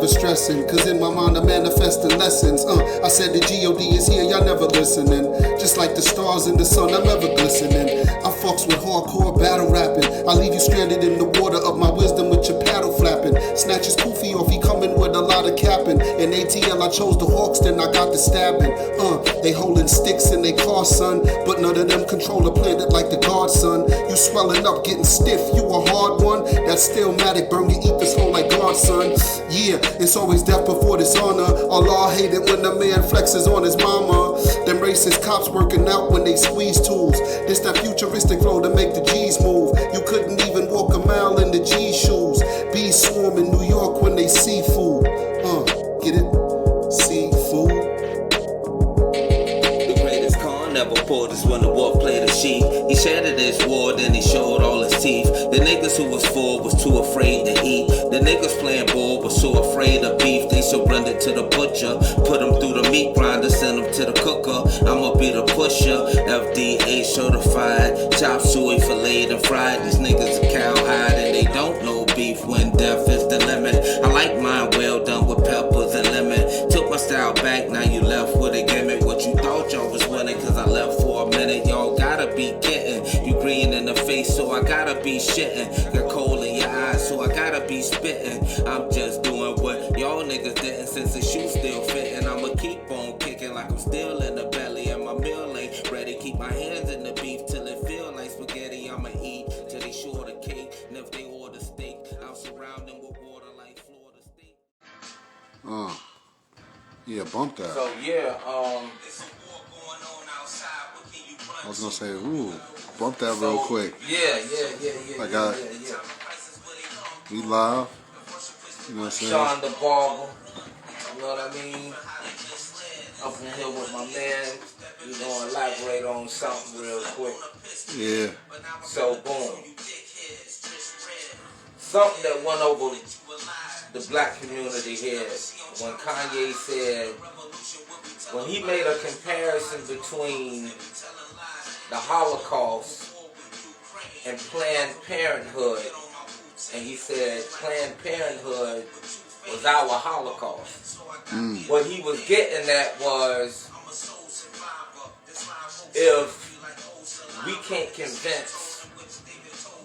stressing, cause in my mind I'm manifesting lessons. I said the G.O.D. is here, y'all never listening. Just like the stars in the sun, I'm ever glistening. I fucks with hardcore battle rapping. I leave you stranded in the water of my wisdom with your paddle flapping. Snatches poofy off, he coming with a lot of capping. In ATL I chose the Hawks, then I got the stabbing. They holding sticks in they car, son, but none of them control the planet like the God, son. You swelling up, getting stiff, you a hard one. That stillmatic burn your ethers flow like God, son. Yeah, it's always death before dishonor. Allah hate it when the man flexes on his mama. Them racist cops working out when they squeeze tools. This that futuristic flow to make the G's move. You couldn't even walk a mile in the G's shoes. Bees swarm in New York when they see food. Get it? Seafood. Never pulled us when the wolf played a sheep. He shattered his war, then he showed all his teeth. The niggas who was full was too afraid to eat. The niggas playing ball was so afraid of beef. They surrendered to the butcher, put them through the meat grinder, send them to the cooker. I'ma be the pusher, FDA certified. Chop suey, filleted and fried. These niggas are cowhide and they don't know beef when death is the limit. I like mine well done with peppers and lemon. Took my style back, now you left with a gimmick. What you thought y'all was winning, cause I left for a minute. Y'all gotta be getting. You green in the face, so I gotta be shitting. Got coal in your eyes, so I gotta be spitting. I'm just doing what y'all niggas didn't, since the shoe still fitting. I'ma keep on kicking like I'm still in the belly, and my meal ain't ready. Keep my hands in the beef till it feel like spaghetti. I'ma eat till they short the cake, and if they order steak, I'll surround them with water like Florida State. Yeah, bump that. So yeah, I was gonna say, ooh, bump that real quick. Yeah. We live. You know what I'm saying? Sean the Barber. You know what I mean? Up in here with my man. We gonna elaborate on something real quick. Yeah. So boom. Something that went over the black community here when Kanye said, when he made a comparison between the Holocaust and Planned Parenthood, and he said Planned Parenthood was our Holocaust. What he was getting at was, if we can't convince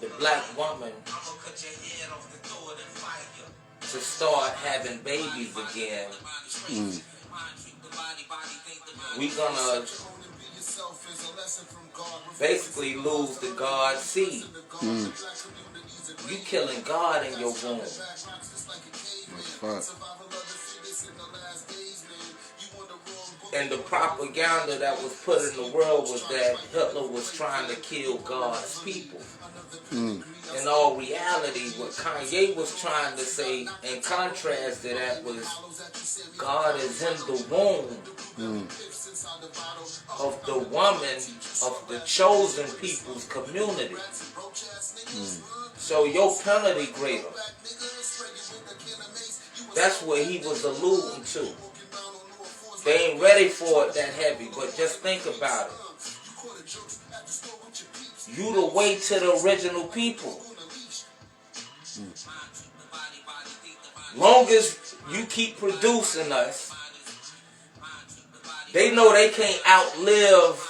the black woman to start having babies again, we're gonna basically lose the God seed. You killing God in your womb. And the propaganda that was put in the world was that Hitler was trying to kill God's people. In all reality, what Kanye was trying to say, in contrast to that, was God is in the womb of the woman of the chosen people's community. So your penalty greater. That's what he was alluding to. They ain't ready for it that heavy, but just think about it. You the way to the original people. Long as you keep producing us, they know they can't outlive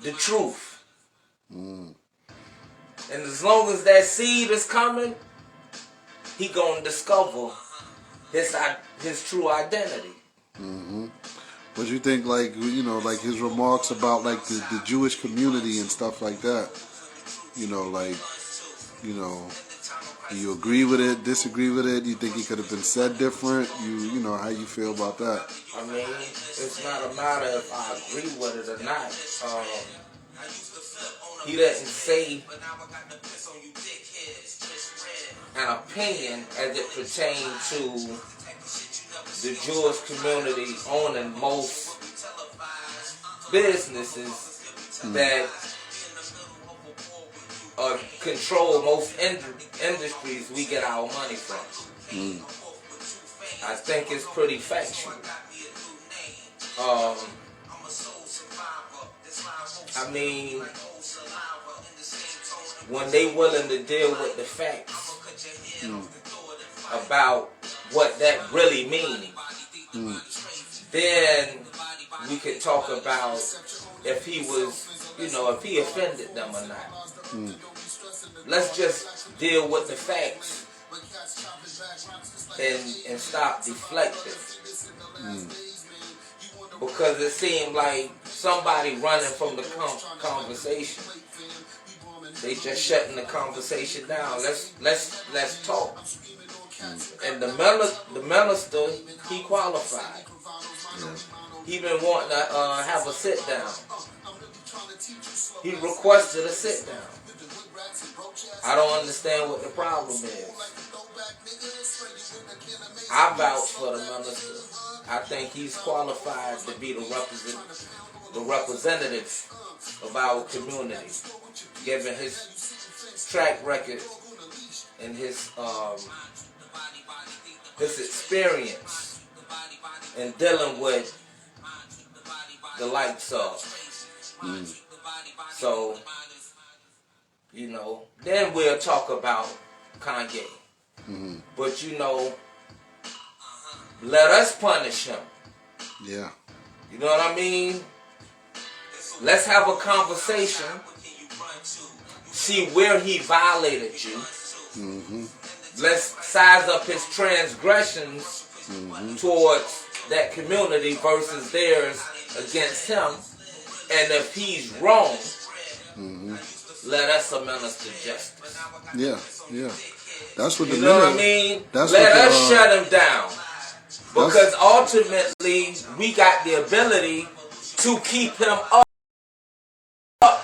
the truth. And as long as that seed is coming, he gonna discover his true identity. What do you think, like, you know, like his remarks about like the Jewish community and stuff like that? You know, like, you know, do you agree with it, disagree with it? Do you think it could have been said different? You know, how you feel about that? I mean, it's not a matter if I agree with it or not. He doesn't say an opinion as it pertains to the Jewish community owning most businesses that control most industries we get our money from. I think it's pretty factual. I mean, when they willing to deal with the facts about what that really means. Then we could talk about if he was, if he offended them or not. Let's just deal with the facts and stop deflecting. Because it seemed like somebody running from the conversation. They just shutting the conversation down. Let's talk. And the minister, he qualified. He been wanting to have a sit down. He requested a sit down. I don't understand what the problem is. I vouch for the minister. I think he's qualified to be the representative of our community, given his track record and his experience in dealing with the likes of. So, then we'll talk about Kanye. But let us punish him. Yeah. You know what I mean? Let's have a conversation. See where he violated you. Let's size up his transgressions towards that community versus theirs against him. And if he's wrong, let us administer justice. Yeah. That's what you know what I mean? Let us shut him down. Because ultimately, we got the ability to keep him up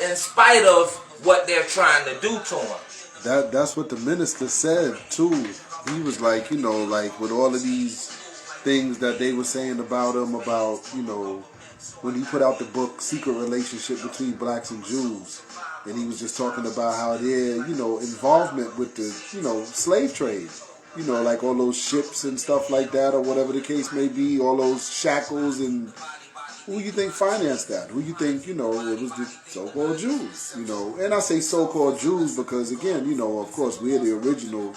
in spite of what they're trying to do to him. That's what the minister said too. He was like, like with all of these things that they were saying about him, about, when he put out the book Secret Relationship Between Blacks and Jews, and he was just talking about how their, involvement with the, slave trade, like all those ships and stuff like that, or whatever the case may be, all those shackles, and who you think financed that? Who you think, it was the so-called Jews, And I say so-called Jews because, again, of course, we're the original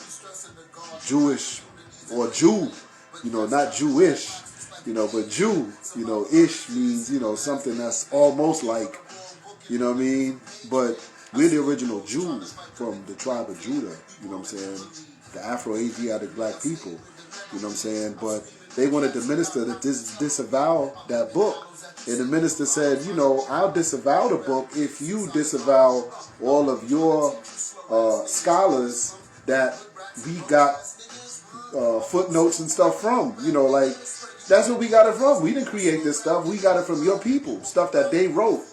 Jewish, or Jew, not Jewish, but Jew, ish means, something that's almost like, you know what I mean? But we're the original Jews from the tribe of Judah, you know what I'm saying? The Afro-Asiatic black people, you know what I'm saying? But they wanted the minister to disavow that book. And the minister said, I'll disavow the book if you disavow all of your scholars that we got footnotes and stuff from. Like, that's where we got it from. We didn't create this stuff. We got it from your people, stuff that they wrote.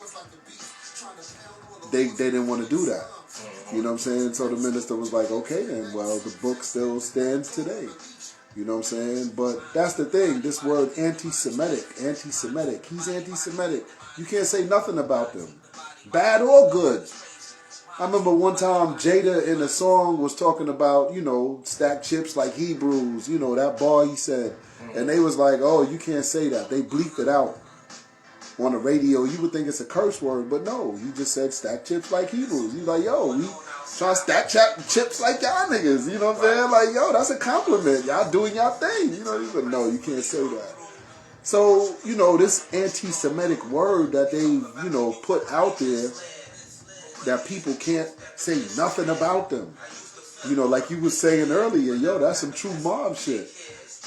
They didn't want to do that. You know what I'm saying? So the minister was like, okay then, well, the book still stands today. You know what I'm saying? But that's the thing, this word anti-Semitic, he's anti-Semitic. You can't say nothing about them, bad or good. I remember one time Jada in a song was talking about, stack chips like Hebrews, that bar he said. And they was like, oh, you can't say that. They bleeped it out on the radio. You would think it's a curse word, but no, you just said stack chips like Hebrews. He's like, yo, we trying to stack chips like y'all niggas. You know what I'm saying? Like, yo, that's a compliment. Y'all doing y'all thing. He's like, no, you can't say that. So, this anti-Semitic word that they, put out there, that people can't say nothing about them. Like you was saying earlier, yo, that's some true mob shit.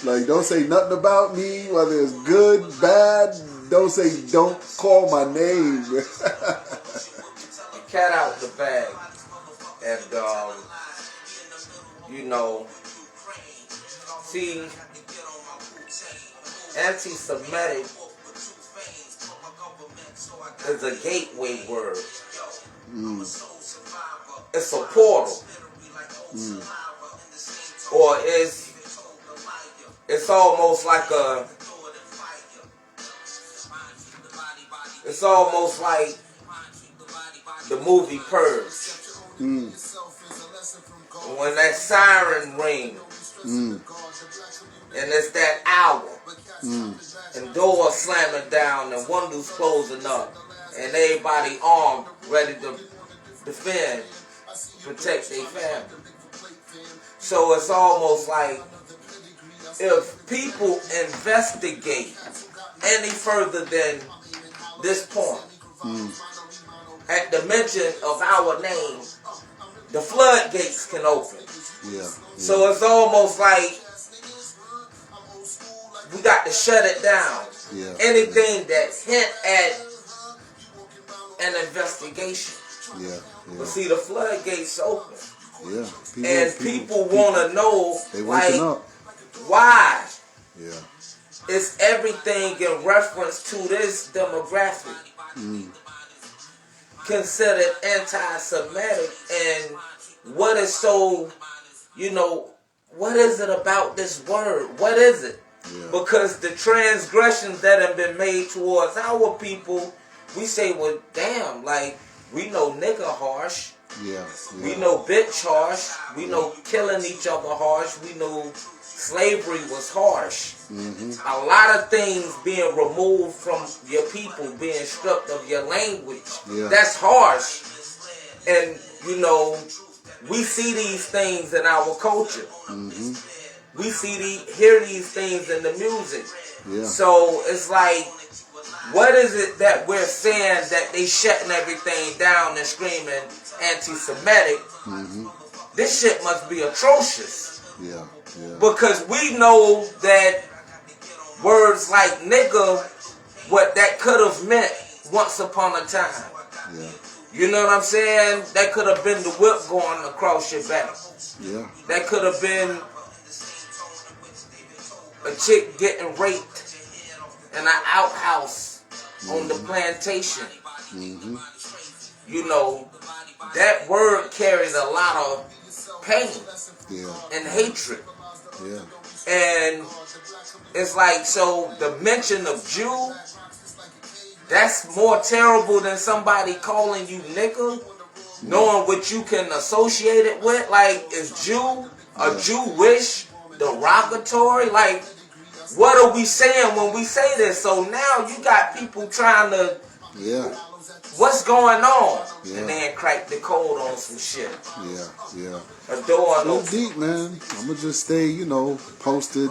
Like, don't say nothing about me, whether it's good, bad. Don't call my name. Cat out the bag. And, see, anti-Semitic is a gateway word. It's a portal. Or it's almost like the movie Purge. When that siren rings, and it's that hour, and doors slamming down, and windows closing up, and everybody armed, ready to defend, protect their family. So it's almost like if people investigate any further than this point, at the mention of our name, the floodgates can open. Yeah. So it's almost like we got to shut it down. Yeah. Anything that hint at an investigation. Yeah. But see, the floodgates open. Yeah. People want to know, they like, up. why? Yeah. It's everything in reference to this demographic considered anti-Semitic, and what is so, what is it about this word? What is it? Yeah. Because the transgressions that have been made towards our people, we say, well, damn, like, we know nigga harsh. Yeah. We know bitch harsh. We know killing each other harsh. We know slavery was harsh. A lot of things being removed from your people, being stripped of your language. Yeah. That's harsh. And, we see these things in our culture. We hear these things in the music. Yeah. So it's like, what is it that we're saying that they shutting everything down and screaming anti-Semitic? This shit must be atrocious. Yeah. Yeah. Because we know that words like nigga, what that could have meant once upon a time. Yeah. You know what I'm saying? That could have been the whip going across your back. Yeah. That could have been a chick getting raped in an outhouse on the plantation. That word carries a lot of pain and hatred. Yeah. And it's like, so the mention of Jew, that's more terrible than somebody calling you nigga, knowing what you can associate it with. Like, is Jew a Jewish derogatory? Like, what are we saying when we say this? So now you got people trying to, what's going on? Yeah. And then crack the code on some shit. Yeah. A door no deep, man. I'ma just stay, posted,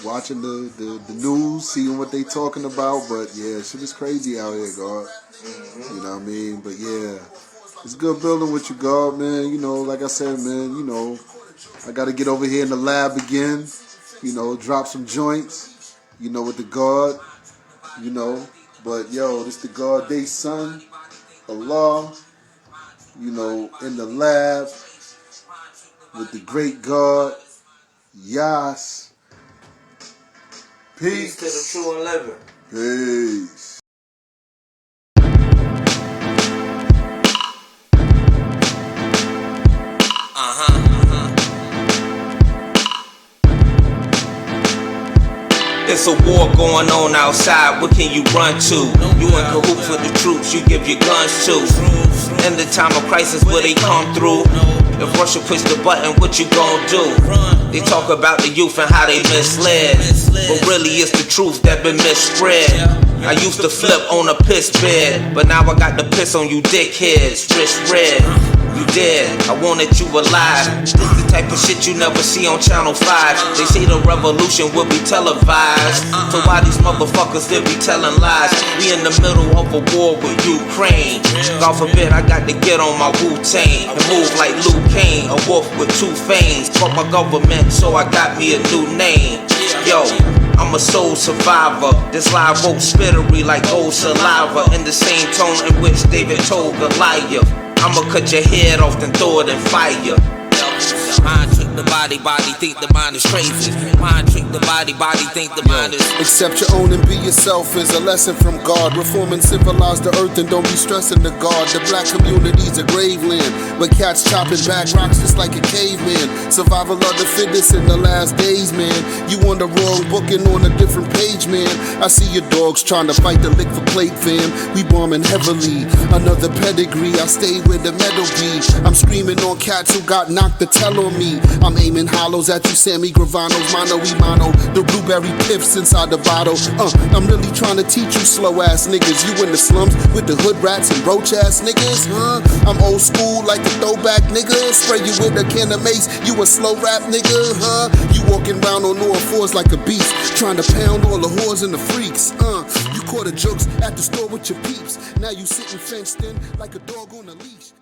watching the news, seeing what they talking about. But yeah, shit is crazy out here, God. You know what I mean? But yeah, it's good building with you, God, man. Like I said, man, I gotta get over here in the lab again. Drop some joints, with the God, But yo, this the God Day Son, Allah, in the lab with the great God, Yas. Peace. Peace to the true and living. Peace. It's a war going on outside, what can you run to? You in cahoots with the troops, you give your guns to. In the time of crisis, where they come through? If Russia push the button, what you gon' do? They talk about the youth and how they misled, but really it's the truth that been misspread. I used to flip on a piss bed, but now I got the piss on you dickheads, wrist red. You dead, I wanted you alive. This the type of shit you never see on Channel 5. They say the revolution will be televised, so why these motherfuckers still be telling lies? We in the middle of a war with Ukraine. God forbid I got to get on my Wu-Tang and move like Liu Kane, a wolf with two fangs. Fuck my government, so I got me a new name. Yo, I'm a soul survivor. This live oak spittery like old saliva, in the same tone in which David told Goliath. I'ma cut your head off and throw it in fire. Mind trick the body, think the mind is crazy. Mind trick the body, think the mind is. Accept your own and be yourself is a lesson from God. Reform and civilize the earth and don't be stressing the God. The black community's a grave land where cats chopping back rocks just like a caveman. Survival of the fittest in the last days, man. You on the wrong booking on a different page, man. I see your dogs trying to fight the lick for plate, fam. We bombing heavily. Another pedigree, I stay where the metal be. I'm screaming on cats who got knocked to tell on me. I'm aiming hollows at you, Sammy Gravanos, mano y mano. The blueberry piffs inside the bottle. I'm really trying to teach you slow ass niggas. You in the slums with the hood rats and roach ass niggas, huh? I'm old school like the throwback nigga. Spray you with a can of mace, you a slow rap nigga, huh? You walking around on all fours like a beast, trying to pound all the whores and the freaks, You caught the jokes at the store with your peeps. Now you sitting fenced in like a dog on a leash.